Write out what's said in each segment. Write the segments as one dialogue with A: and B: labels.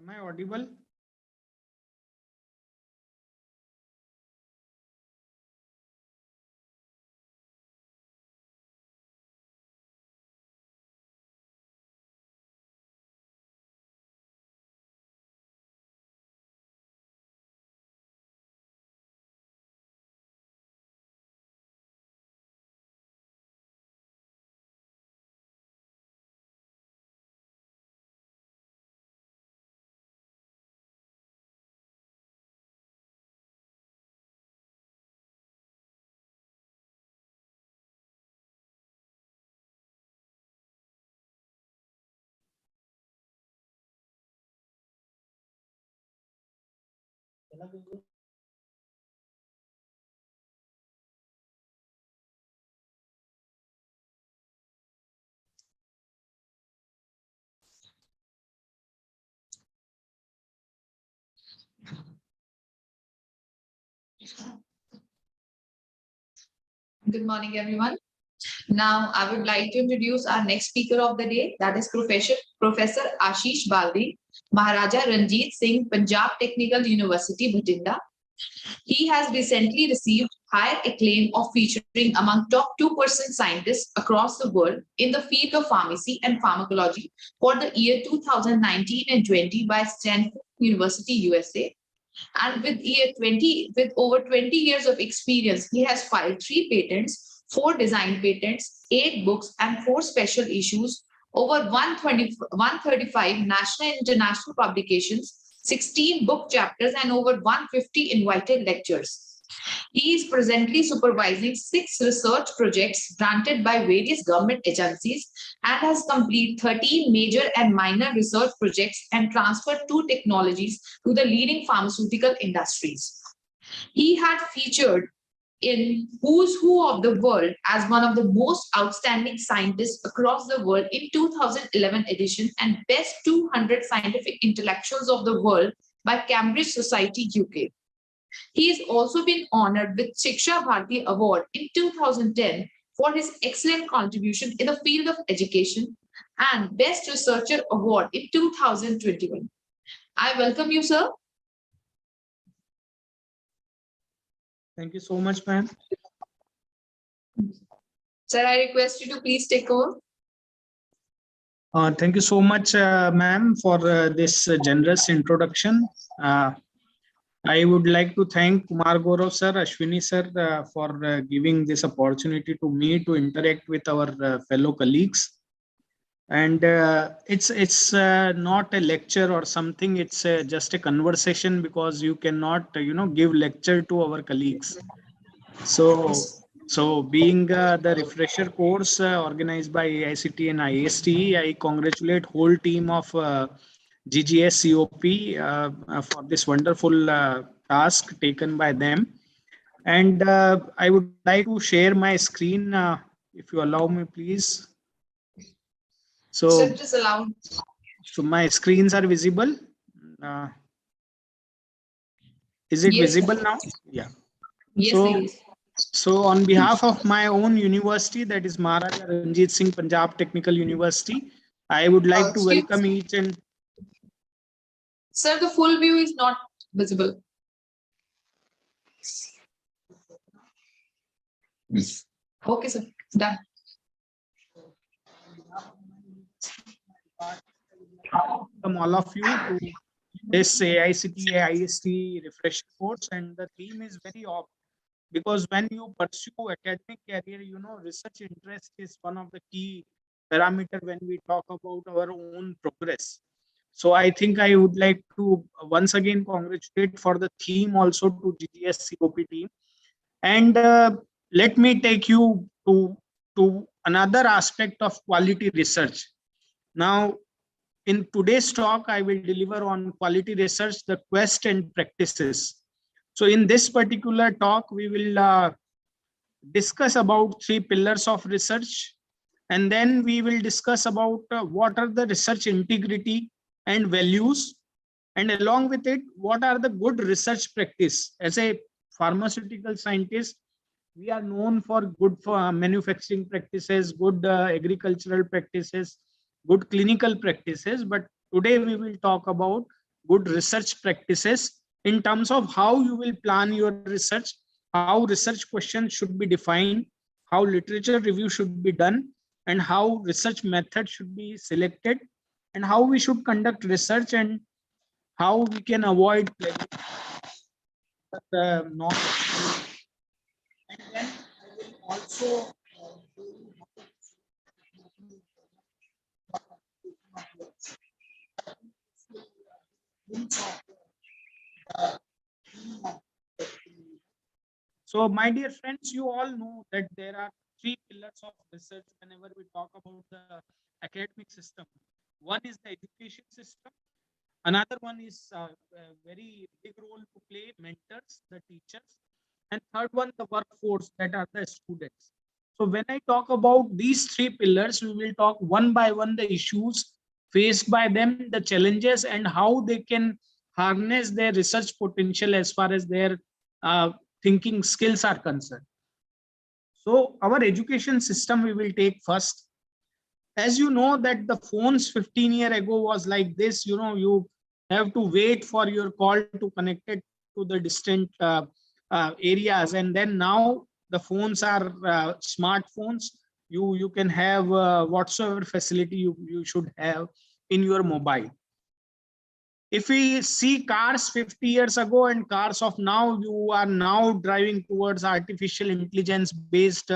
A: Am I audible?
B: Good morning, everyone. Now, I would like to introduce our next speaker of the day, that is Professor Ashish Baldi, Maharaja Ranjit Singh, Punjab Technical University, Bhatinda. He has recently received high acclaim of featuring among top 2% scientists across the world in the field of pharmacy and pharmacology for the year 2019 and 20 by Stanford University, USA. And with over 20 years of experience, he has filed 3 patents, 4 design patents, 8 books, and 4 special issues, over 135 national and international publications, 16 book chapters, and over 150 invited lectures. He is presently supervising 6 research projects granted by various government agencies and has completed 13 major and minor research projects and transferred 2 technologies to the leading pharmaceutical industries. He had featured in Who's Who of the World as one of the most outstanding scientists across the world in 2011 edition and Best 200 Scientific Intellectuals of the World by Cambridge Society, UK. He has also been honored with Shiksha Bharati Award in 2010 for his excellent contribution in the field of education and Best Researcher Award in 2021. I welcome you, sir.
A: Thank you so much, ma'am.
B: Sir, I request you to please take over.
A: Thank you so much, ma'am, for this generous introduction. I would like to thank Kumar Gaurav sir, Ashwini sir for giving this opportunity to me to interact with our fellow colleagues. And it's not a lecture or something. It's just a conversation, because you cannot give lecture to our colleagues. So being the refresher course organized by AICTE and ISTE, I congratulate whole team of GGS COP for this wonderful task taken by them. And I would like to share my screen, if you allow me, please. So
B: it is allowed.
A: So my screens are visible. Is it visible now? Yeah.
B: Yes,
A: so on behalf of my own university, that is Maharaja Ranjit Singh Punjab Technical University, I would like to welcome each and...
B: Sir, the full view is not visible. Okay, sir. Done.
A: Welcome all of you to this AICTE ISTE refresher course, and the theme is very obvious, because when you pursue academic career, research interest is one of the key parameter when we talk about our own progress. So I think I would like to once again congratulate for the theme also to GGS COP team, and let me take you to another aspect of quality research. Now, in today's talk, I will deliver on quality research, the quest and practices. So in this particular talk, we will discuss about 3 pillars of research, and then we will discuss about what are the research integrity and values, and along with it, what are the good research practice. As a pharmaceutical scientist, we are known for good manufacturing practices, good agricultural practices, good clinical practices, but today we will talk about good research practices in terms of how you will plan your research, how research questions should be defined, how literature review should be done, and how research method should be selected, and how we should conduct research, and how we can avoid knowledge. And then I will also So, my dear friends, you all know that there are three pillars of research whenever we talk about the academic system. One is the education system. Another one is a very big role to play, mentors, the teachers. And third one, the workforce, that are the students. So when I talk about these three pillars, we will talk one by one the issues faced by them, the challenges, and how they can harness their research potential as far as their uh, thinking skills are concerned. So our education system we will take first. As you know that the phones 15 years ago was like this, you have to wait for your call to connect it to the distant areas, and then now the phones are smartphones. You can have whatsoever facility you should have in your mobile. If we see cars 50 years ago and cars of now, you are now driving towards artificial intelligence based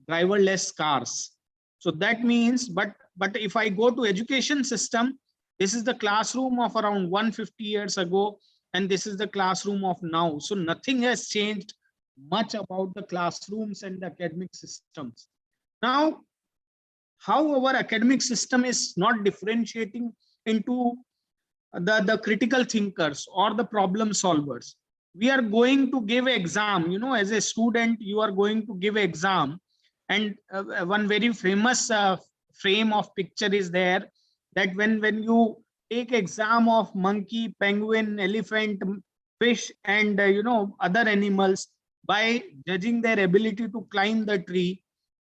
A: driverless cars. So that means, but if I go to education system, this is the classroom of around 150 years ago, and this is the classroom of now. So nothing has changed much about the classrooms and the academic systems. Now, how our academic system is not differentiating into the critical thinkers or the problem solvers. We are going to give exam, as a student, you are going to give exam. And one very famous frame of picture is there, that when you take exam of monkey, penguin, elephant, fish, and other animals, by judging their ability to climb the tree,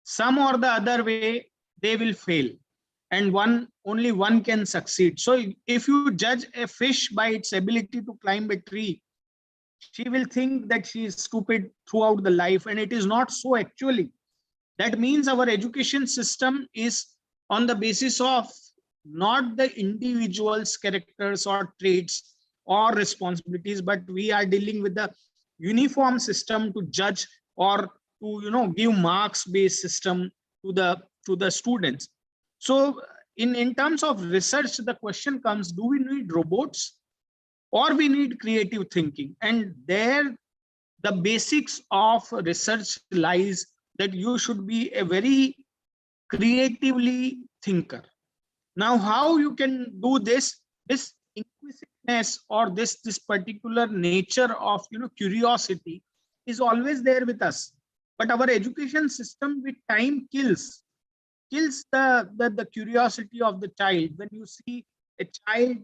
A: some or the other way they will fail, and only one can succeed. So if you judge a fish by its ability to climb a tree, she will think that she is stupid throughout the life, and it is not so actually. That means our education system is on the basis of not the individual's characters or traits or responsibilities, but we are dealing with the uniform system to judge, or to give marks based system to the students. So in terms of research, the question comes, do we need robots or we need creative thinking? And there the basics of research lies, that you should be a very creatively thinker. Now, how you can do this inquisitiveness, or this particular nature of curiosity is always there with us, but our education system with time kills the curiosity of the child. When you see a child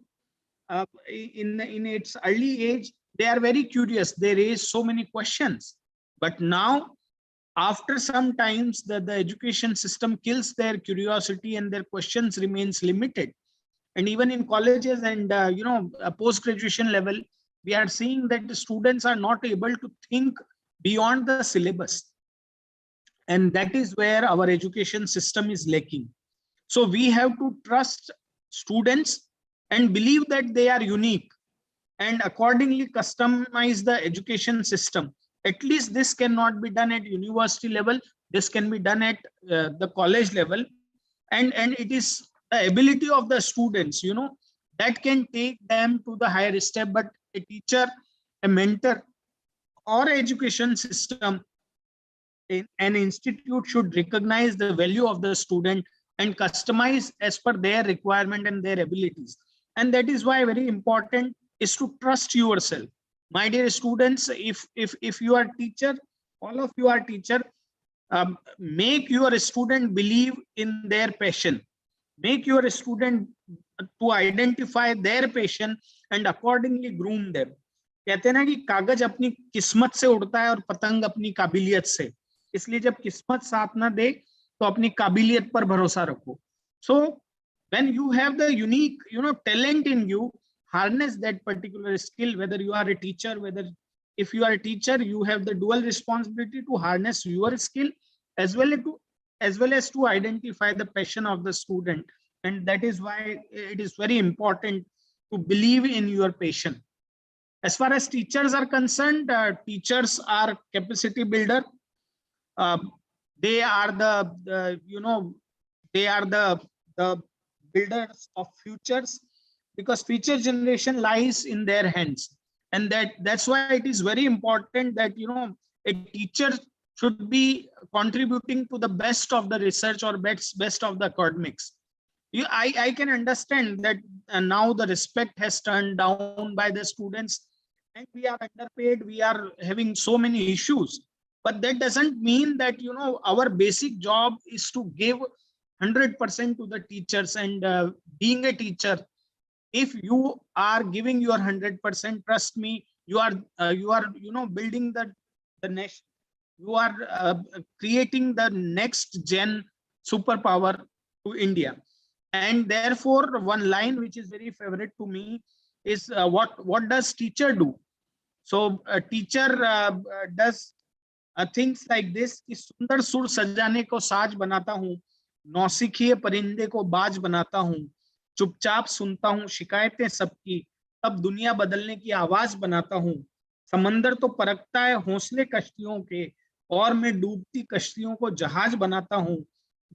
A: in its early age, they are very curious, they raise so many questions. But now, after some times, the education system kills their curiosity, and their questions remains limited. And even in colleges and post-graduation level, we are seeing that the students are not able to think beyond the syllabus, and that is where our education system is lacking. So we have to trust students and believe that they are unique, and accordingly customize the education system. At least this cannot be done at university level, this can be done at the college level, and it is the ability of the students that can take them to the higher step. But a teacher, a mentor, or education system, an institute should recognize the value of the student and customize as per their requirement and their abilities. And that is why very important is to trust yourself. My dear students, if you are teacher, all of you are teacher, make your student believe in their passion. Make your student to identify their passion and accordingly groom them. कहते हैं ना कि कागज अपनी किस्मत से उड़ता है और पतंग अपनी काबिलियत से, इसलिए जब किस्मत साथ ना दे तो अपनी काबिलियत पर भरोसा रखो. So when you have the unique talent in you, harness that particular skill, whether you are a teacher, whether if you are a teacher, you have the dual responsibility to harness your skill as well as to identify the passion of the student. And that is why it is very important to believe in your passion. As far as teachers are concerned, teachers are capacity builder. They are they are the builders of futures, because future generation lies in their hands. And that's why it is very important that a teacher should be contributing to the best of the research or best of the academics. I can understand that now the respect has turned down by the students, and we are underpaid, we are having so many issues. But that doesn't mean that our basic job is to give 100% to the teachers. And being a teacher, if you are giving your 100%, trust me, you are building the nation. You are creating the next gen superpower to India. And therefore, one line which is very favorite to me is what does teacher do? So a teacher does things like this कि सुंदर सुर सजाने को साज बनाता हूँ, नौसिखिए परिंदे को बाज बनाता हूँ, चुपचाप सुनता हूँ शिकायतें सबकी, तब दुनिया बदलने की आवाज बनाता हूँ, समंदर तो परखता है हौसले कश्तियों के, और मैं डूबती कश्तियों को जहाज बनाता हूँ,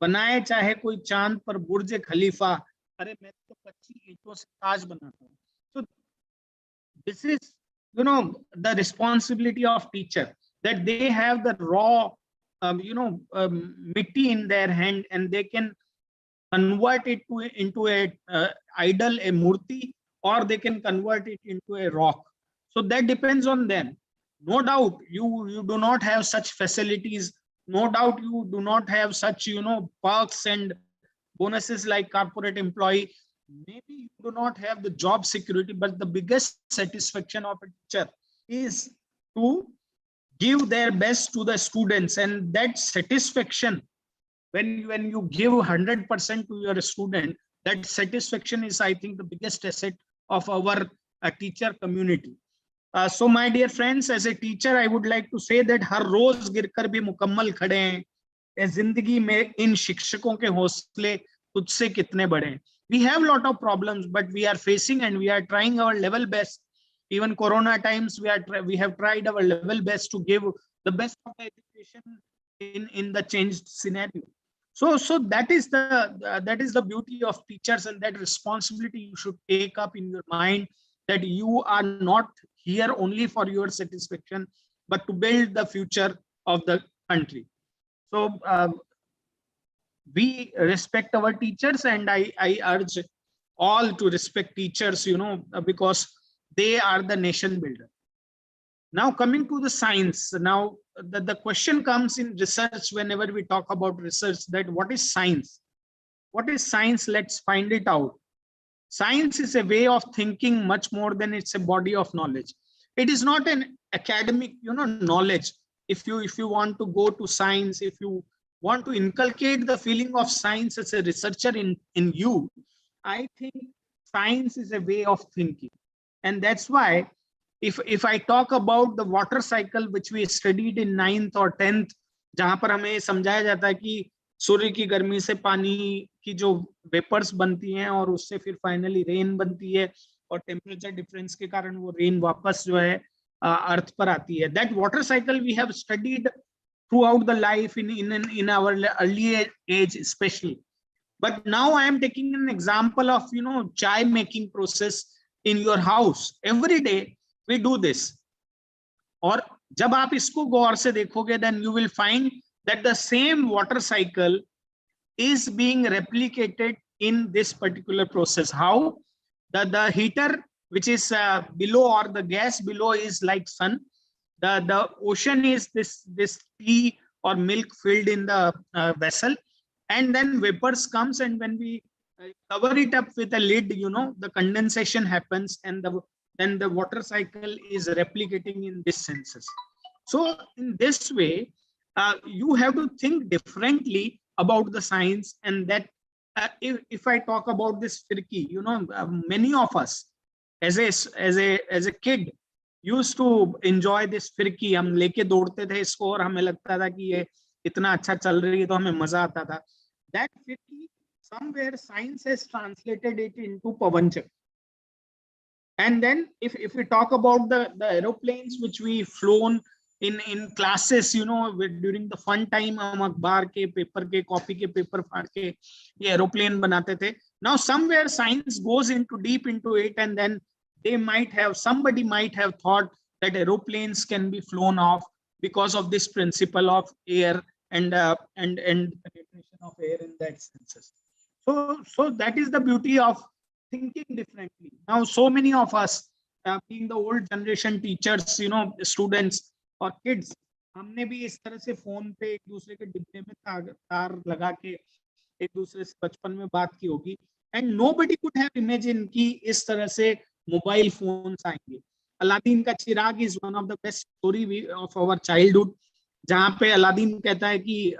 A: बनाए चाहे कोई चांद पर बुर्ज खलीफा, अरे मैं तो कच्ची ईंटों से ताज बनाता हूँ. So this is the responsibility of teacher, that they have the raw mitti in their hand, and they can convert it into a idol, a murti, or they can convert it into a rock. So that depends on them. No doubt you do not have such facilities, no doubt you do not have such perks and bonuses like corporate employee, maybe you do not have the job security, but the biggest satisfaction of a teacher is to give their best to the students. And that satisfaction, when you give 100% to your student, that satisfaction is, I think, the biggest asset of our teacher community. So my dear friends, as a teacher, I would like to say that हर रोज गिरकर भी मुकम्मल खड़े हैं, जिंदगी में इन शिक्षकों के हौसले तुझसे कितने बड़े हैं. We have a lot of problems, but we are facing and we are trying our level best. Even Corona times, we have tried our level best to give the best of the education in the changed scenario. So that is the beauty of teachers, and that responsibility you should take up in your mind, that you are not here only for your satisfaction, but to build the future of the country. So we respect our teachers, and I urge all to respect teachers, because they are the nation builder. Now coming to the science, now the question comes in research, whenever we talk about research, that what is science? What is science? Let's find it out. Science is a way of thinking much more than it's a body of knowledge. It is not an academic, knowledge. If you want to go to science, if you want to inculcate the feeling of science as a researcher in you, I think science is a way of thinking. And that's why if I talk about the water cycle, which we studied in 9th or 10th, जहां पर हमें समझाया जाता है कि सूर्य की गर्मी से पानी की जो वेपर्स बनती हैं और उससे फिर फाइनली रेन बनती है, और टेम्परेचर डिफरेंस के कारण वो रेन वापस जो है अर्थ पर आती है. That water cycle we have studied throughout the life in our early age especially. But now I am taking an example of chai making process in your house. Every day we do this. और जब आप इसको गौर से देखोगे, then you will find that the same water cycle is being replicated in this particular process. How? The heater which is below, or the gas below, is like sun. The ocean is this tea or milk filled in the vessel, and then vapors comes, and when we cover it up with a lid, the condensation happens, and then the water cycle is replicating in this senses. So in this way, you have to think differently about the science. And that if I talk about this Firki, many of us, as a kid used to enjoy this फिरकी, हम लेके दौड़ते थे इसको और हमें लगता था कि ये इतना अच्छा चल रही है तो हमें मजा आता था. That फिरकी, somewhere science has translated it into pavanchak. And then if we talk about the aeroplanes which we flown in classes, you know, during the fun time, हम अखबार के पेपर के कॉपी के पेपर फाड़ के ये एरोप्लेन बनाते थे. Now somewhere science goes into deep into it, and then somebody might have thought that aeroplanes can be flown off because of this principle of air and penetration of air in that senses. So that is the beauty of thinking differently. Now so many of us, being the old generation teachers, you know, students or kids, हमने भी इस तरह से phone पे एक दूसरे के डिब्बे में तार लगा के एक दूसरे से बचपन में बात की होगी. And nobody could have imagined कि इस तरह से मोबाइल फोन्स आएंगे. अलादीन का चिराग is one of the best story of our childhood, जहाँ पे अलादीन कहता है कि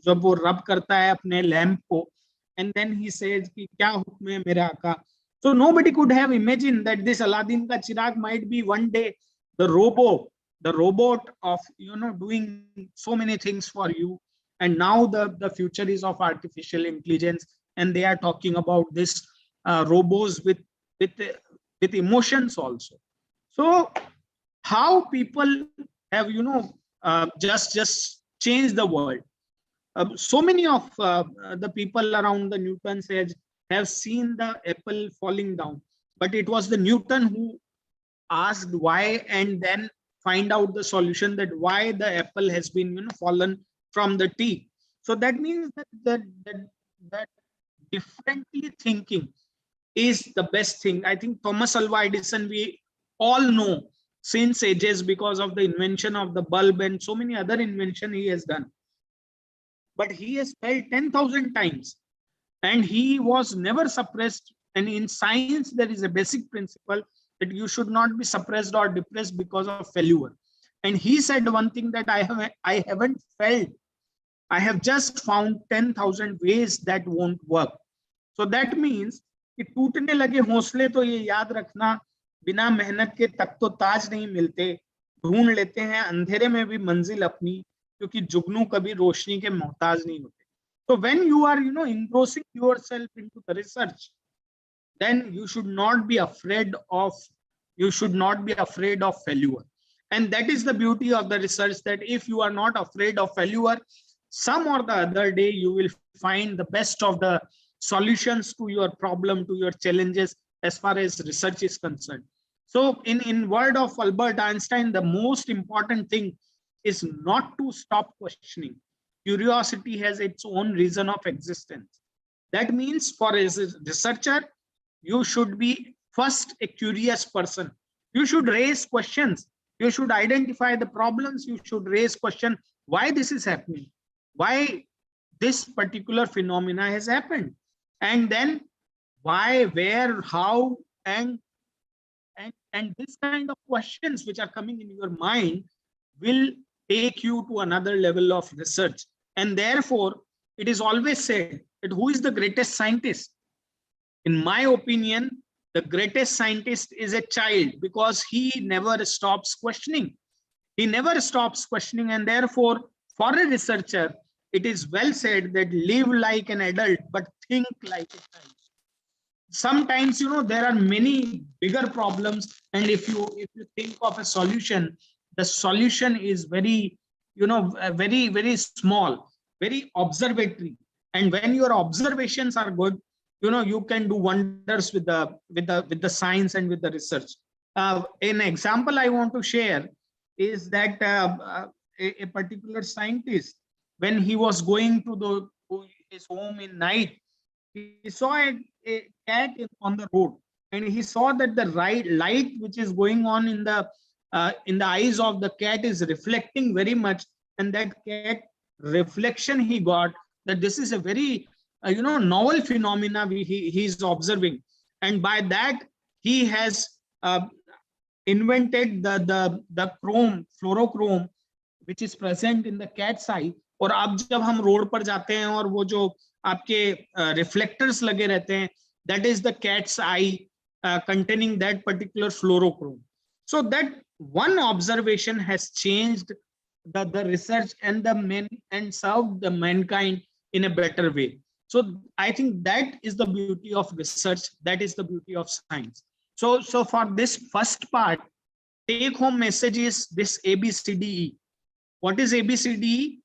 A: जब वो रब करता है अपने लैंप को, and then he says कि क्या हुक्म है मेरे आका. So nobody could have imagined that this Aladdin ka chirag might be one day the robot of, you know, doing so many things for you. And now the future is of artificial intelligence, and they are talking about this robots with emotions also. So how people have, you know, just changed the world. So many of the people around the Newton's age have seen the apple falling down, but it was the Newton who asked why, and then find out the solution that why the apple has been, you know, fallen from the tree. So that means that differently thinking is the best thing. I think Thomas Alva Edison, we all know since ages because of the invention of the bulb and so many other inventions he has done. But he has failed 10,000 times, and he was never suppressed. And in science, there is a basic principle that you should not be suppressed or depressed because of failure. And he said one thing that I haven't failed. I have just found 10,000 ways that won't work. So that means कि टूटने लगे हौसले तो ये याद रखना, बिना मेहनत के तक तो ताज नहीं मिलते, ढूंढ लेते हैं अंधेरे में भी मंजिल अपनी, क्योंकि जुगनू कभी रोशनी के मोहताज नहीं होते. So when you are, you know, engrossing yourself into the research, then you should not be afraid of failure. And that is the beauty of the research, that if you are not afraid of failure, some or the other day you will find the best of the solutions to your problem, to your challenges, as far as research is concerned. So in word of Albert Einstein, the most important thing is not to stop questioning. Curiosity has its own reason of existence. That means for a researcher, you should be first a curious person. You should raise questions. You should identify the problems. You should raise question why this is happening, why this particular phenomena has happened, and then why, where, how, and this kind of questions which are coming in your mind will take you to another level of research. And therefore, it is always said that who is the greatest scientist? In my opinion, the greatest scientist is a child, because he never stops questioning. He never stops questioning, and therefore, for a researcher, it is well said that live like an adult, but think like a child. Sometimes, you know, there are many bigger problems, and if you think of a solution, the solution is very, you know, very, very small, very observatory. And when your observations are good, you know, you can do wonders with the science and with the research. An example I want to share is that a particular scientist, when he was going to his home in night, he saw a cat on the road, and he saw that the light which is going on in the eyes of the cat is reflecting very much, and that cat reflection he got, that this is a very you know, novel phenomena he is observing, and by that he has invented the fluorochrome which is present in the cat's eye. और अब जब हम road पर जाते हैं और वो जो आपके रिफ्लेक्टर्स लगे रहते हैं, that is the cat's eye containing that particular fluorochrome. So that one observation has changed the research and and served the mankind in a better way. So I think that is the beauty of research. That is the beauty of science. So for this first part, take home message is this ABCDE. What is ABCDE?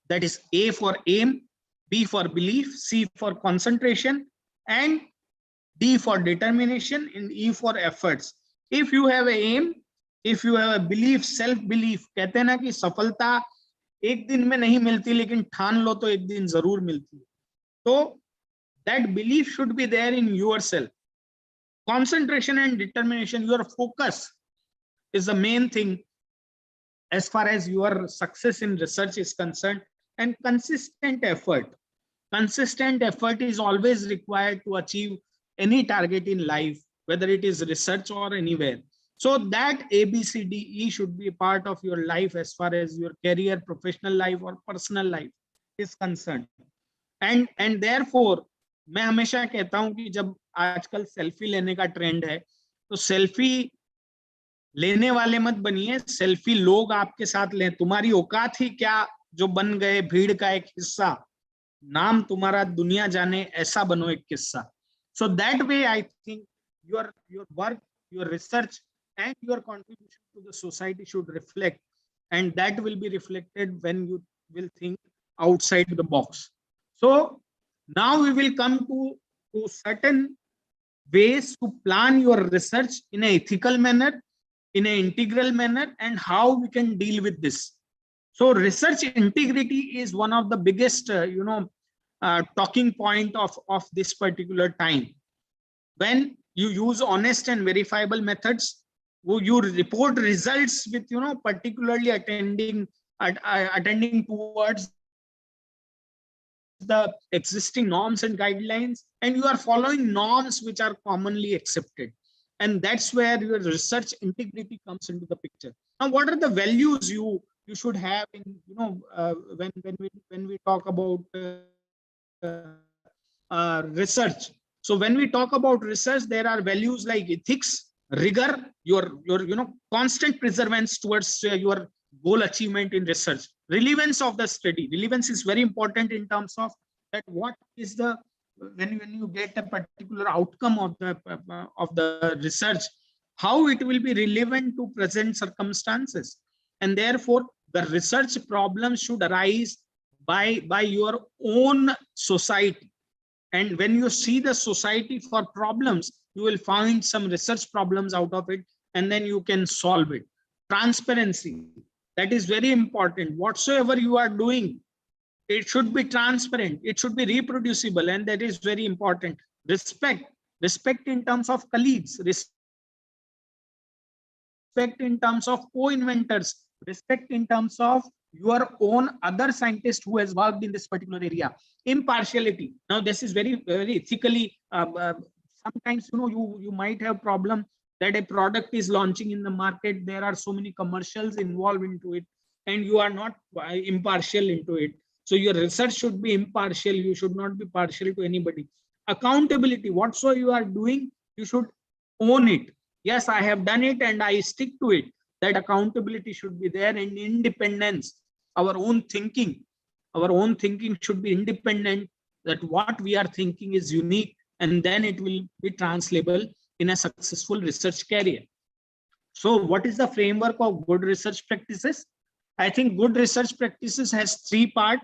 A: That is A for aim, B for belief, C for concentration, and D for determination, and E for efforts. If you have a aim, if you have a belief, self belief, कहते हैं ना कि सफलता एक दिन में नहीं मिलती, लेकिन ठान लो तो एक दिन जरूर मिलती है. तो that belief should be there in yourself. Concentration and determination, your focus is the main thing as far as your success in research is concerned, and consistent effort. Consistent effort is always required to achieve any target in life, whether it is research or anywhere. So that ABCDE should be a part of your life as far as your career, professional life or personal life is concerned. And therefore मैं हमेशा कहता हूं कि जब आजकल selfie लेने का trend है, तो सेल्फी लेने वाले मत बनिए, सेल्फी लोग आपके साथ लें. तुम्हारी औकात ही क्या जो बन गए भीड़ का एक हिस्सा, नाम तुम्हारा दुनिया जाने ऐसा बनो एक किस्सा. So that way I think your work, your research and your contribution to the society should reflect, and that will be reflected when you will think outside the box. So now we will come to certain ways to plan your research in an ethical manner, in an integral manner, and how we can deal with this. So research integrity is one of the biggest talking point of this particular time. When you use honest and verifiable methods, you report results with particularly attending towards the existing norms and guidelines, and you are following norms which are commonly accepted, and that's where your research integrity comes into the picture. Now, what are the values you should have in when we talk about research? So when we talk about research, there are values like ethics, rigor, your constant perseverance towards your goal achievement in research. Relevance of the study. Relevance is very important in terms of that what is the when you get a particular outcome of the research, how it will be relevant to present circumstances, and therefore the research problems should arise by your own society. And when you see the society for problems, you will find some research problems out of it, and then you can solve it. Transparency, that is very important. Whatsoever you are doing, it should be transparent, it should be reproducible, and that is very important. Respect in terms of colleagues, respect in terms of co-inventors, respect in terms of your own other scientist who has worked in this particular area. Impartiality. Now this is very ethically, sometimes you might have problem that a product is launching in the market, there are so many commercials involved into it, and you are not impartial into it. So your research should be impartial, you should not be partial to anybody. Accountability, whatsoever you are doing, you should own it. Yes, I have done it and I stick to it. That accountability should be there, and independence. Our own thinking should be independent, that what we are thinking is unique, and then it will be translatable in a successful research career. So what is the framework of good research practices? I think good research practices has three parts.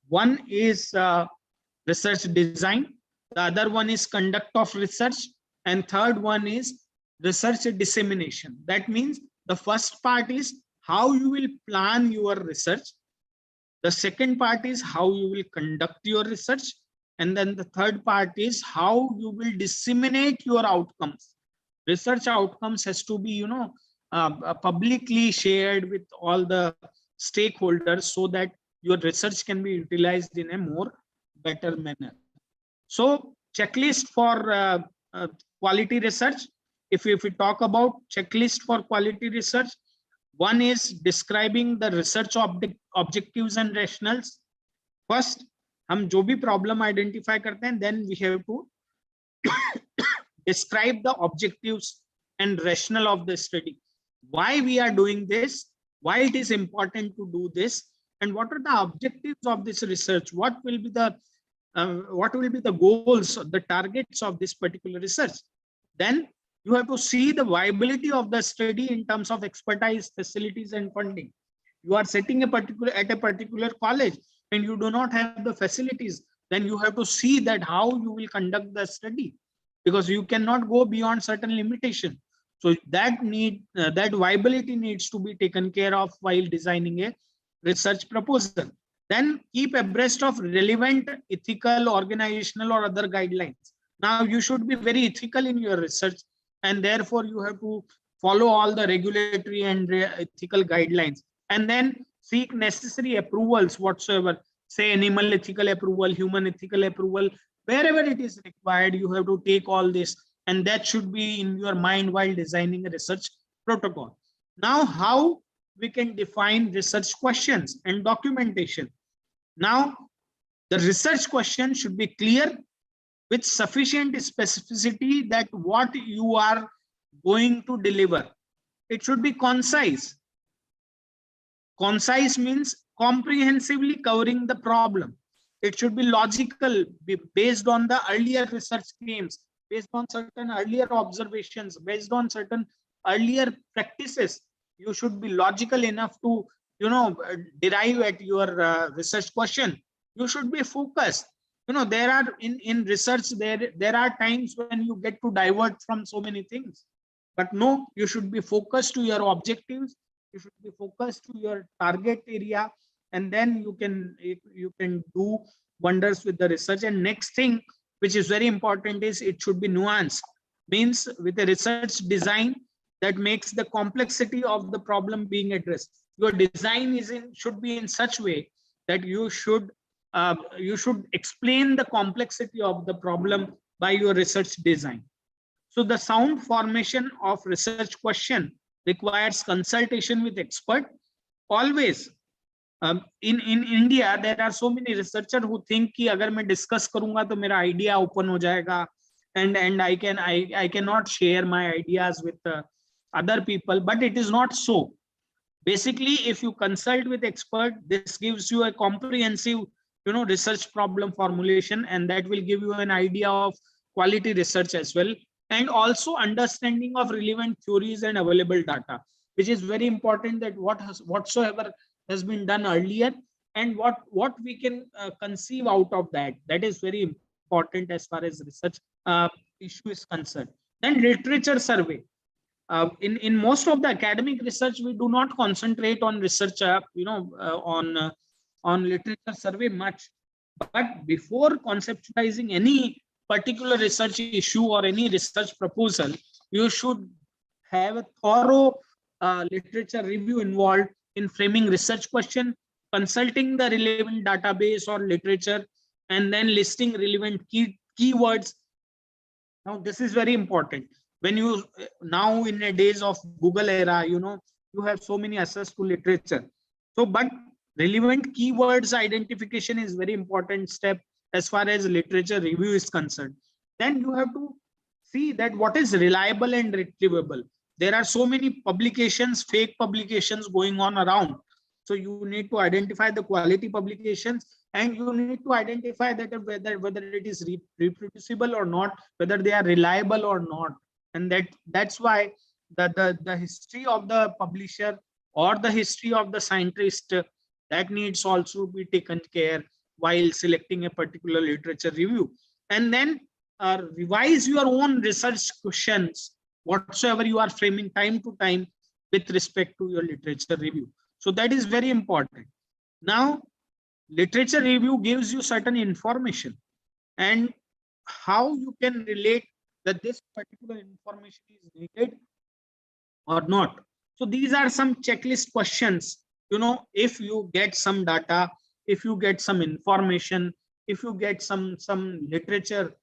A: One is research design, the other one is conduct of research, and third one is research dissemination. That means the first part is how you will plan your research. The second part is how you will conduct your research. And then the third part is how you will disseminate your outcomes. Research outcomes has to be, publicly shared with all the stakeholders so that your research can be utilized in a more better manner. So checklist for quality research. If we talk about checklist for quality research, one is describing the research objectives and rationales. First, हम जो भी problem identify करते हैं, then we have to describe the objectives and rationale of the study. Why we are doing this, why it is important to do this, and what are the objectives of this research, what will be the goals, the targets of this particular research. Then you have to see the viability of the study in terms of expertise, facilities, and funding. You are setting at a particular college and you do not have the facilities, then you have to see that how you will conduct the study, because you cannot go beyond certain limitation. So that viability needs to be taken care of while designing a research proposal. Then keep abreast of relevant ethical, organizational, or other guidelines. Now you should be very ethical in your research, and therefore you have to follow all the regulatory and ethical guidelines, and then seek necessary approvals whatsoever, say animal ethical approval, human ethical approval, wherever it is required. You have to take all this, and that should be in your mind while designing a research protocol. Now, how we can define research questions and documentation. Now, the research question should be clear with sufficient specificity that what you are going to deliver. It should be concise. Concise means comprehensively covering the problem. It should be logical, based on the earlier research claims, based on certain earlier observations, based on certain earlier practices. You should be logical enough to, derive at your research question. You should be focused. There are in research, there are times when you get to divert from so many things, but no, you should be focused to your objectives. You should be focused to your target area, and then you can do wonders with the research. And next thing, which is very important, is it should be nuanced. Means with a research design that makes the complexity of the problem being addressed. Your design should be in such way that you should explain the complexity of the problem by your research design. So the sound formation of research question requires consultation with expert. Always in India, there are so many researchers who think कि अगर मैं discuss करूंगा तो मेरा idea open हो जाएगा, and I cannot share my ideas with other people, but it is not so. Basically, if you consult with expert, this gives you a comprehensive research problem formulation, and that will give you an idea of quality research as well, and also understanding of relevant theories and available data, which is very important, that whatsoever has been done earlier and what we can conceive out of that. That is very important as far as research issue is concerned. Then literature survey. In most of the academic research, we do not concentrate on research, on literature survey much. But before conceptualizing any particular research issue or any research proposal, you should have a thorough literature review involved in framing research question, consulting the relevant database or literature, and then listing relevant keywords. Now, this is very important. When you now in the days of Google era, you have so many access to literature. So, but relevant keywords identification is very important step as far as literature review is concerned. Then you have to see that what is reliable and retrievable. There are so many publications, fake publications going on around. So you need to identify the quality publications, and you need to identify that whether it is reproducible or not, whether they are reliable or not. And that's why the history of the publisher or the history of the scientist, that needs also be taken care while selecting a particular literature review. And then revise your own research questions, whatsoever you are framing time to time with respect to your literature review. So that is very important. Now, literature review gives you certain information, and how you can relate that this particular information is needed or not. So these are some checklist questions. If you get some data, if you get some information, if you get some literature,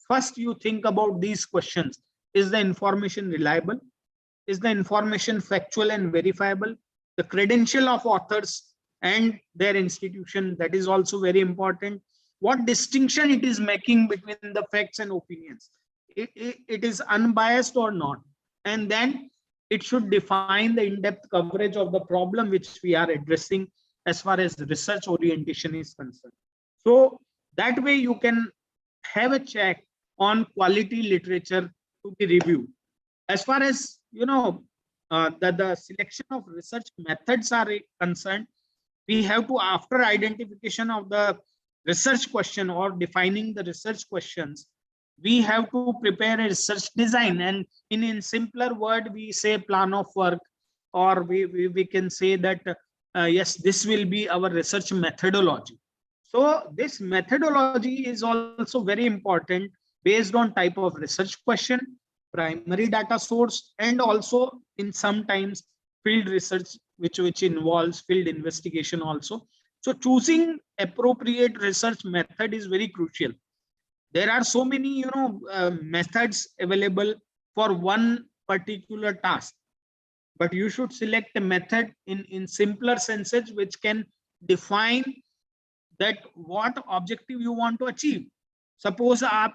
A: first you think about these questions. Is the information reliable? Is the information factual and verifiable? The credential of authors and their institution, that is also very important. What distinction it is making between the facts and opinions? it is unbiased or not. And then it should define the in-depth coverage of the problem which we are addressing as far as research orientation is concerned. So that way you can have a check on quality literature to be reviewed. As far as the selection of research methods are concerned, we have to, after identification of the research question or defining the research questions, we have to prepare a research design, and in simpler word we say plan of work, or we can say that yes, this will be our research methodology. So this methodology is also very important, based on type of research question, primary data source, and also in sometimes field research which involves field investigation also. So choosing appropriate research method is very crucial. There are so many methods available for one particular task, but you should select a method in simpler senses which can define that what objective you want to achieve. Suppose आप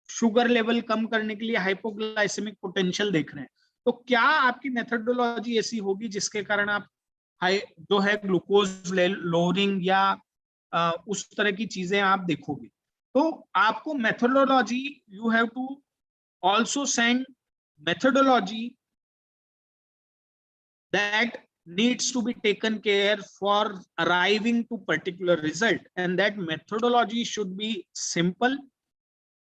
A: sugar level कम करने के लिए hypoglycaemic potential देख रहे हैं, तो क्या आपकी मेथडोलॉजी ऐसी होगी जिसके कारण आप जो है ग्लूकोज लोअरिंग या उस तरह की चीजें आप देखोगे. तो आपको methodology, you have to also send methodology that needs to be taken care for arriving to particular result, and that methodology should be simple.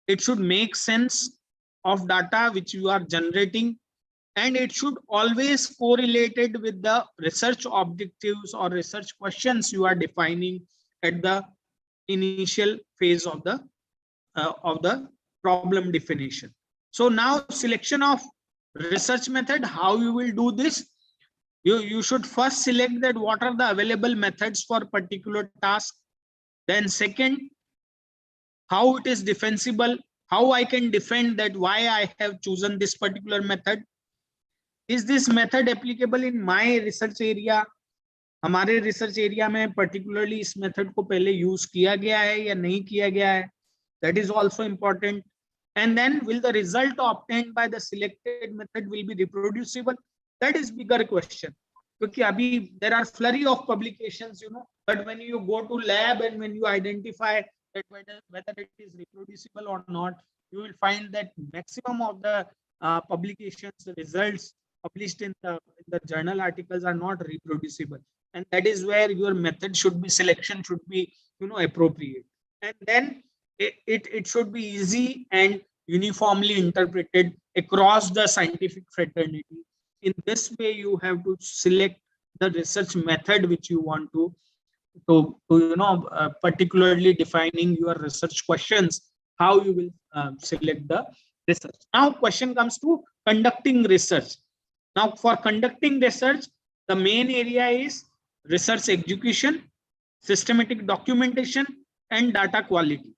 A: It should make sense of data which you are generating, and it should always correlated with the research objectives or research questions you are defining at the initial phase of the problem definition. So now selection of research method, how you will do this? You should first select that what are the available methods for particular task. Then second, how it is defensible, how I can defend that why I have chosen this particular method. Is this method applicable in my research area? हमारे research area में particularly इस method को पहले use किया गया है या नहीं किया गया है? That is also important. And then will the result obtained by the selected method will be reproducible? That is bigger question. क्योंकि अभी there are flurry of publications, but when you go to lab and when you identify that whether it is reproducible or not, you will find that maximum of the publications, the results published in the journal articles are not reproducible, and that is where your method should be, selection should be appropriate, and then it should be easy and uniformly interpreted across the scientific fraternity. In this way, you have to select the research method which you want to particularly defining your research questions, how you will select the research. Now question comes to conducting research. Now for conducting research, the main area is research execution, systematic documentation, and data quality.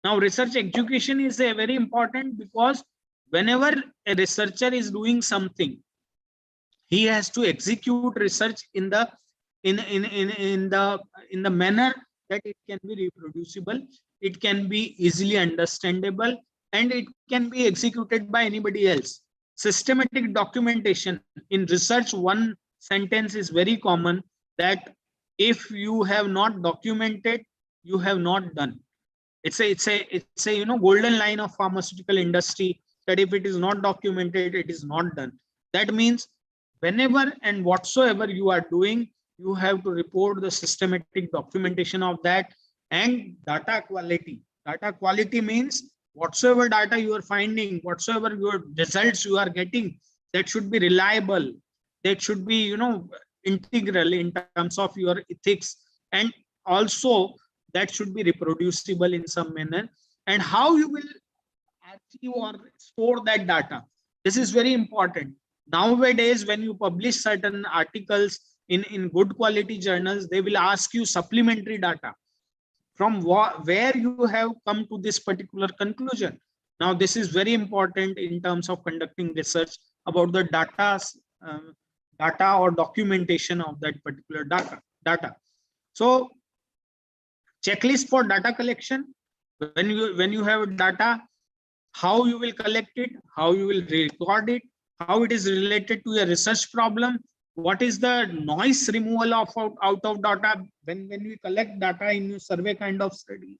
A: Now research execution is a very important, because whenever a researcher is doing something, he has to execute research in the manner that it can be reproducible, it can be easily understandable, and it can be executed by anybody else. Systematic documentation in research, one sentence is very common, that if you have not documented, you have not done. It's a golden line of pharmaceutical industry, that if it is not documented, it is not done. That means whenever and whatsoever you are doing, you have to report the systematic documentation of that. And data quality. Data quality means whatsoever data you are finding, whatsoever your results you are getting, that should be reliable. That should be, integral in terms of your ethics, and also that should be reproducible in some manner. And how you will achieve or store that data, this is very important. Nowadays, when you publish certain articles in good quality journals, they will ask you supplementary data from where you have come to this particular conclusion. Now, this is very important in terms of conducting research about the data or documentation of that particular data. So, checklist for data collection. When you have data, how you will collect it, how you will record it, how it is related to a research problem, what is the noise removal of out of data when we collect data in survey kind of studies,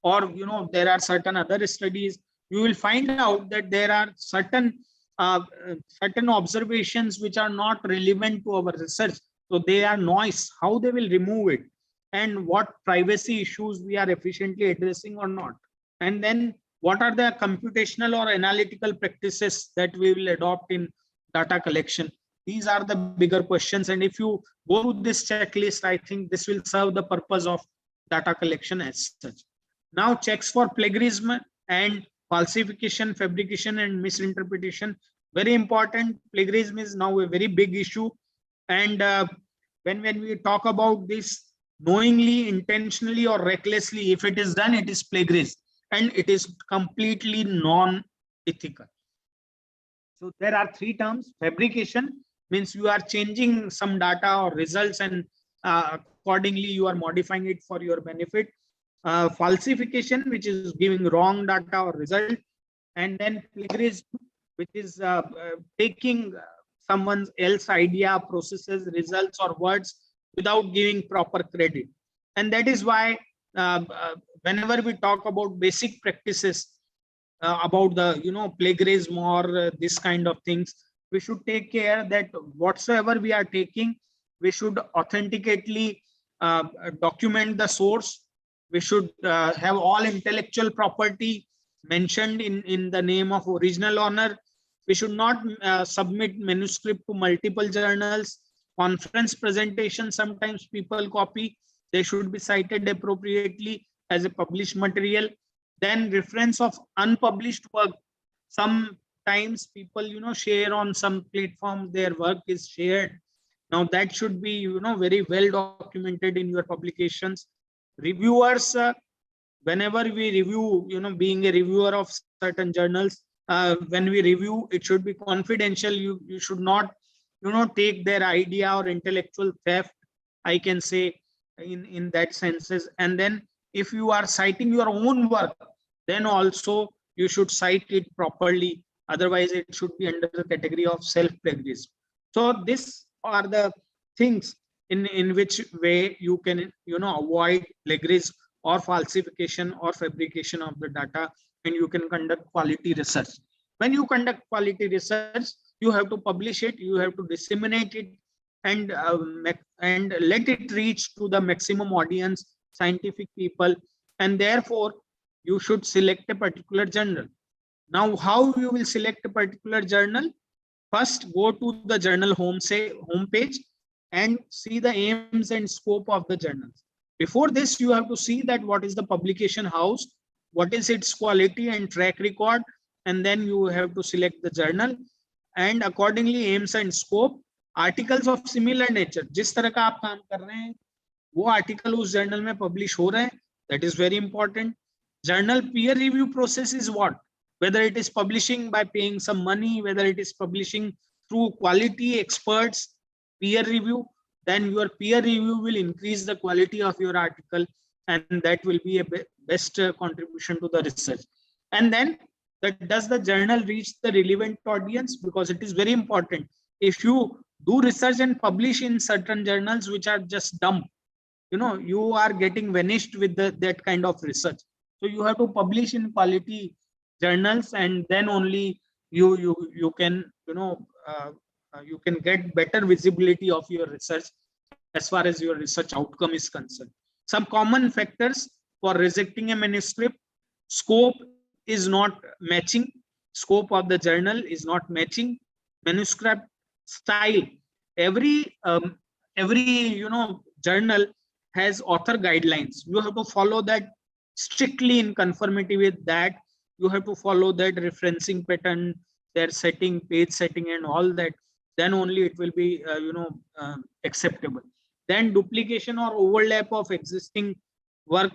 A: or there are certain other studies. You will find out that there are certain observations which are not relevant to our research, so they are noise, how they will remove it, and what privacy issues we are efficiently addressing or not, and then what are the computational or analytical practices that we will adopt in data collection. These are the bigger questions, and if you go through this checklist, I think this will serve the purpose of data collection as such. Now, checks for plagiarism and falsification, fabrication, and misinterpretation, very important. Plagiarism is now a very big issue, and when we talk about this, knowingly, intentionally, or recklessly, if it is done, it is plagiarism, and it is completely non-ethical. So there are three terms. Fabrication means you are changing some data or results, and accordingly you are modifying it for your benefit. Falsification, which is giving wrong data or result, and then plagiarism, which is taking someone else's idea, processes, results, or words without giving proper credit. And that is why whenever we talk about basic practices about the plagiarism or this kind of things, we should take care that whatsoever we are taking, we should authenticately document the source. We should have all intellectual property mentioned in the name of original owner. We should not submit manuscript to multiple journals. Conference presentation, sometimes people copy. They should be cited appropriately as a published material. Then reference of unpublished work. Sometimes people share on some platform, their work is shared. Now that should be very well documented in your publications. Reviewers, whenever we review, being a reviewer of certain journals, when we review, it should be confidential. You should not take their idea or intellectual theft, I can say, in that senses. And then if you are citing your own work, then also you should cite it properly, otherwise it should be under the category of self-plagiarism. So these are the things in which way you can avoid plagiarism or falsification or fabrication of the data, and you can conduct quality research. When you conduct quality research, you have to publish it, you have to disseminate it, and let it reach to the maximum audience, scientific people, and therefore you should select a particular journal. Now, how you will select a particular journal? First, go to the journal homepage and see the aims and scope of the journals. Before this, you have to see that what is the publication house, what is its quality and track record, and then you have to select the journal, and accordingly aims and scope. Articles of similar nature, जिस तरह का आप काम कर रहे हैं वो article उस जर्नल में पब्लिश हो रहे हैं, that is very important. Journal peer review process is what? Whether it is publishing by paying some money, whether it is publishing through quality experts, peer review, then your peer review will increase the quality of your article, and that will be a best contribution to the research. And then does the journal reach the relevant audience? Because it is very important. If you do research and publish in certain journals which are just dumb, you are getting vanished with that kind of research. So you have to publish in quality journals, and then only you can you can get better visibility of your research as far as your research outcome is concerned. Some common factors for rejecting a manuscript: scope is not matching, scope of the journal is not matching, manuscript style. Every journal has author guidelines. You have to follow that strictly in conformity with that. You have to follow that referencing pattern, their setting, page setting, and all that. Then only it will be acceptable. Then duplication or overlap of existing work.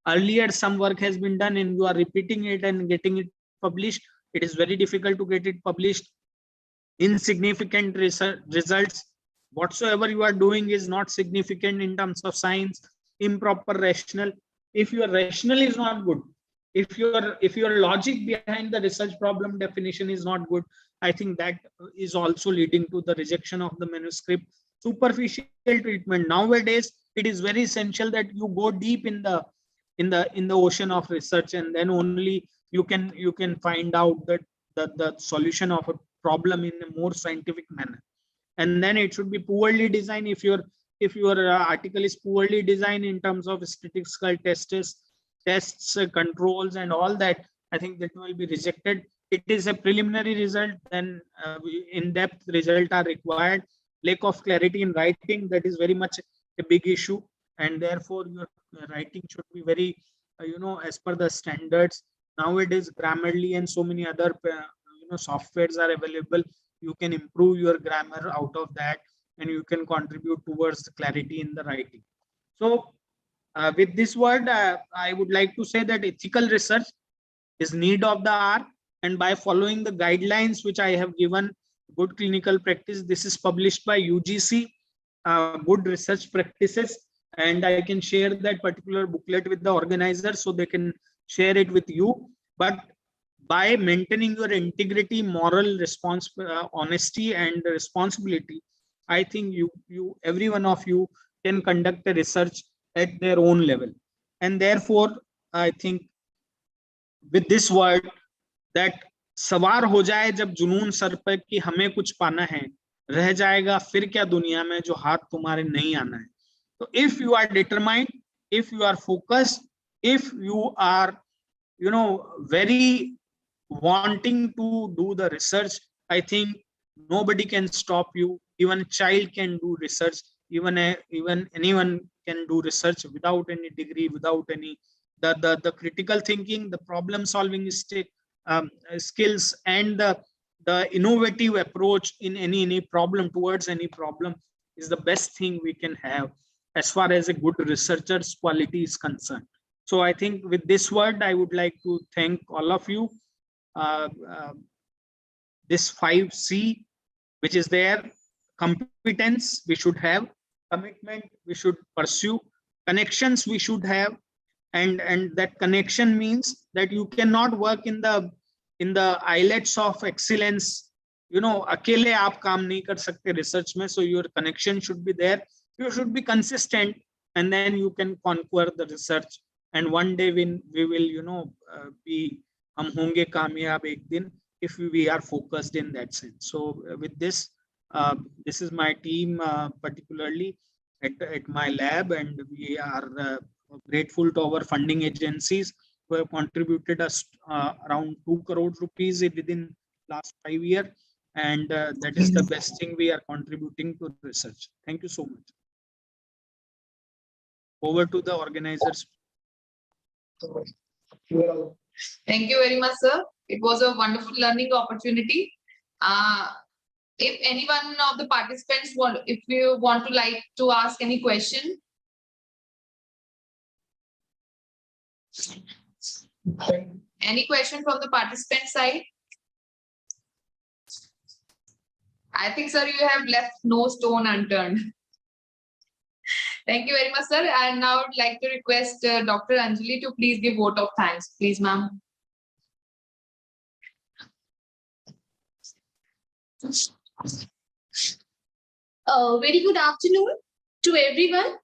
A: Earlier some work has been done and you are repeating it and getting it published. It is very difficult to get it published. Insignificant results. Whatsoever you are doing is not significant in terms of science. Improper rationale. If your rationale is not good, If your logic behind the research problem definition is not good, I think that is also leading to the rejection of the manuscript. Superficial treatment. Nowadays, it is very essential that you go deep in the ocean of research, and then only you can find out that the solution of a problem in a more scientific manner. And then it should be poorly designed. If your article is poorly designed in terms of statistical tests, controls, and all that, I think that will be rejected. It is a preliminary result, then in-depth result are required. Lack of clarity in writing, that is very much a big issue, and therefore your writing should be very as per the standards. Nowadays, Grammarly and so many other softwares are available. You can improve your grammar out of that, and you can contribute towards the clarity in the writing. So with this word, I would like to say that ethical research is need of the hour, and by following the guidelines which I have given, good clinical practice, this is published by UGC, good research practices, and I can share that particular booklet with the organizers so they can share it with you. But by maintaining your integrity, moral honesty, and responsibility, I think every one of you can conduct a research at their own level. And therefore, I think with this word, that सवार हो जाए जब जुनून sir पे कि हमें कुछ पाना है, रह जाएगा फिर क्या दुनिया में जो हाथ तुम्हारे नहीं आना है. So if you are determined, if you are focused, if you are very wanting to do the research, I think nobody can stop you. Even a child can do research, even anyone can do research without any degree, without any the critical thinking, the problem solving skills, and the innovative approach in any problem, towards any problem, is the best thing we can have as far as a good researcher's quality is concerned. So I think with this word, I would like to thank all of you. This 5C, which is there: competence we should have, commitment we should pursue, connections we should have, and that connection means that you cannot work in the islets of excellence. अकेले आप काम नहीं कर सकते research में, so your connection should be there. You should be consistent, and then you can conquer the research. And one day when we will हम होंगे कामयाब एक दिन, if we are focused in that sense. So with this, this is my team, particularly at my lab, and we are grateful to our funding agencies who have contributed us around 2 crore rupees within last 5 years, and that is the best thing we are contributing to research. Thank you so much. Over to the organizers.
B: Thank you very much, sir. It was a wonderful learning opportunity. If any one of the participants if you want to like to ask any question. Any question from the participant side? I think, sir, you have left no stone unturned. Thank you very much, sir. And now I would like to request Dr. Anjali to please give vote of thanks. Please, ma'am.
C: Very good afternoon to everyone.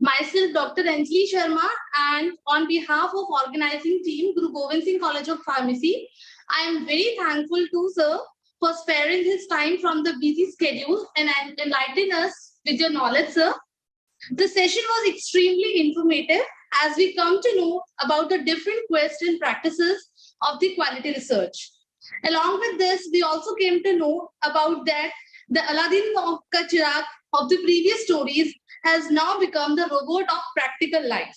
C: Myself, Dr. Anjali Sharma, and on behalf of organizing team, Guru Govind Singh College of Pharmacy, I am very thankful to sir for sparing his time from the busy schedule and enlightening us with your knowledge, sir. The session was extremely informative as we come to know about the different quests and practices of the quality research. Along with this, we also came to know about that the Aladdin of Kachirag of the previous stories has now become the robot of practical life.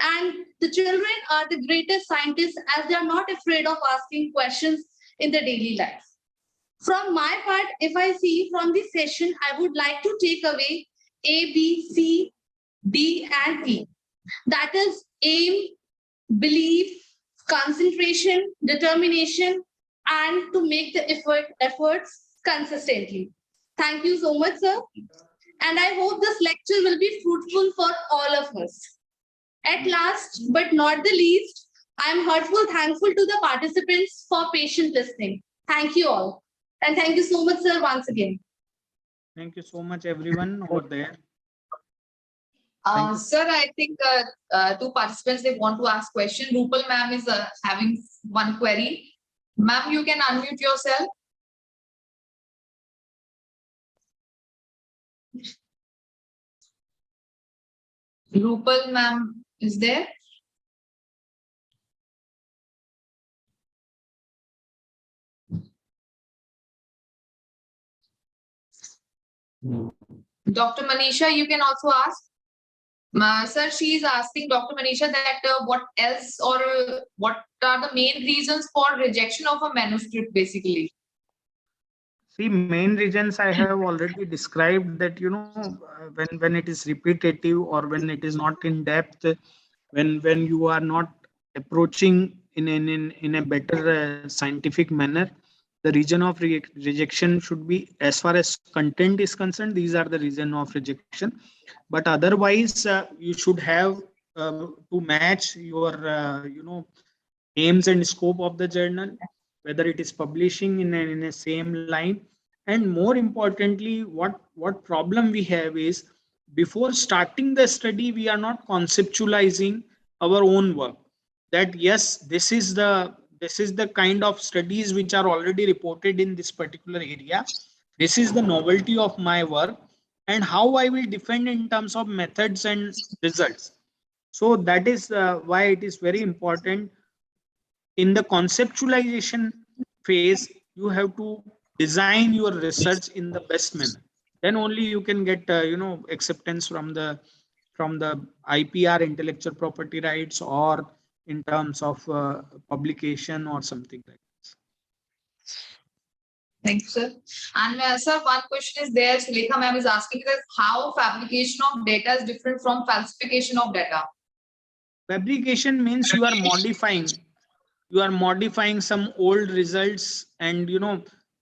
C: And the children are the greatest scientists as they are not afraid of asking questions in their daily life. From my part, if I see from this session, I would like to take away A, B, C, D, and E. That is aim, belief, concentration, determination, and to make the efforts consistently. Thank you so much, sir. And I hope this lecture will be fruitful for all of us. At last, but not the least, I am heartful thankful to the participants for patient listening. Thank you all. And thank you so much, sir, once again.
A: Thank you so much, everyone over there. Thank you.
B: Sir, I think two participants, they want to ask question. Rupal ma'am is having one query. Ma'am, you can unmute yourself. Rupal ma'am is there? Dr. Manisha, you can also ask. Sir, she is asking Dr. Manisha that what else or what are the main reasons for rejection of a manuscript, basically?
A: See, main reasons I have already described that, when it is repetitive or when it is not in depth, when you are not approaching in a better scientific manner, the reason of rejection should be, as far as content is concerned, these are the reason of rejection. But otherwise, you should have to match your, aims and scope of the journal, whether it is publishing in a same line. And more importantly, what problem we have is, before starting the study, we are not conceptualizing our own work, that yes, this is the kind of studies which are already reported in this particular area. This is the novelty of my work, and how I will defend in terms of methods and results. So that is why it is very important, in the conceptualization phase, you have to design your research in the best manner. Then only you can get acceptance from the IPR, intellectual property rights, or in terms of publication or something like this.
B: Thank you, sir. And sir, one question is there. Sulekha ma'am is asking that how fabrication of data is different from falsification of data.
A: Fabrication means you are modifying some old results, and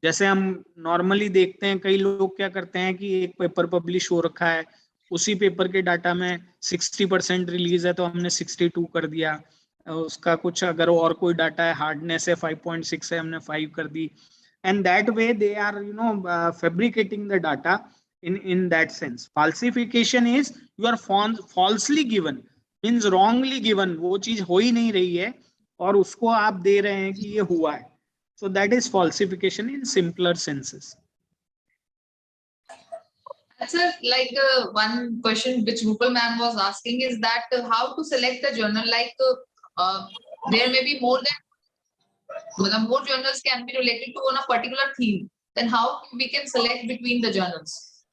A: जैसे हम normally देखते हैं, कई लोग क्या करते हैं कि एक पेपर पब्लिश हो रखा है, उसी पेपर के डाटा में 60% रिलीज है तो हमने 62 कर दिया, उसका कुछ अगर और कोई डाटा है, हार्डनेस है 5.6 है, हमने 5 कर दी. And that way they are fabricating the data in that sense. Falsification is you are falsely given, means wrongly given, वो चीज हो ही नहीं रही है और उसको आप दे रहे हैं कि ये हुआ है. So that is falsification in simpler senses.
B: Sir, like one question which Rupal ma'am was asking is that how to select the journal, like there may be more journals can be related to on a particular theme, then how we can select between the journals?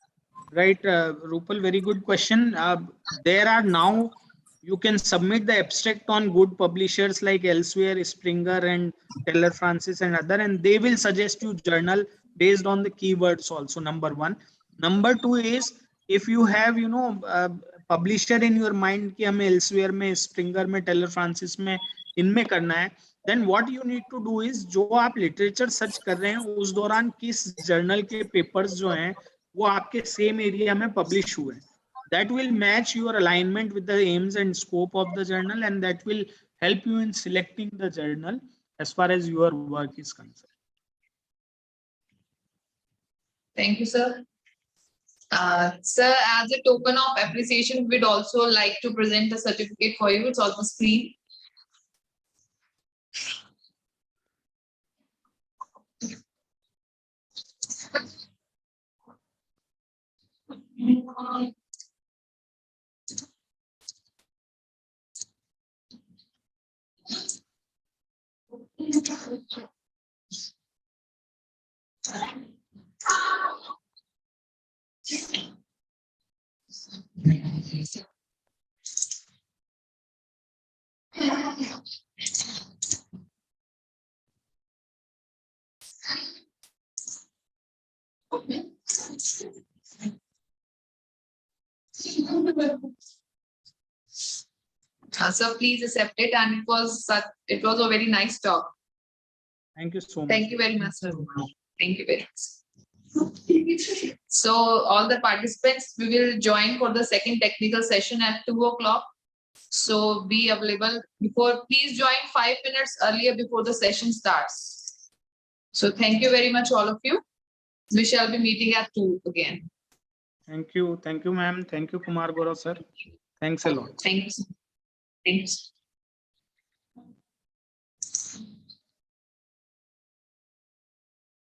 B: Right,
A: Rupal, very good question. There are now, you can submit the abstract on good publishers like Elsewhere, Springer and Taylor Francis and other, and they will suggest you journal based on the keywords also, number one. Number two is, if you have publisher in your mind कि हमें Elsewhere में, Springer में, Taylor Francis में इनमें करना है, then what you need to do is, जो आप literature search कर रहे हैं उस दौरान किस journal के papers जो हैं वो आपके same area में publish हुए हैं. That will match your alignment with the aims and scope of the journal, and that will help you in selecting the journal as far as your work is concerned.
B: Thank you, sir. Sir, as a token of appreciation, we'd also like to present a certificate for you. It's on the screen. So please accept it, and it was a very nice talk.
A: Thank you so much.
B: Thank you very much, sir. Thank you very much. So all the participants, we will join for the second technical session at 2 o'clock. So be available before, please join 5 minutes earlier before the session starts. So thank you very much, all of you. We shall be meeting at 2 again.
A: Thank you, ma'am. Thank you, Kumar Gaurav sir. Thanks a lot.
B: Thanks. Thanks.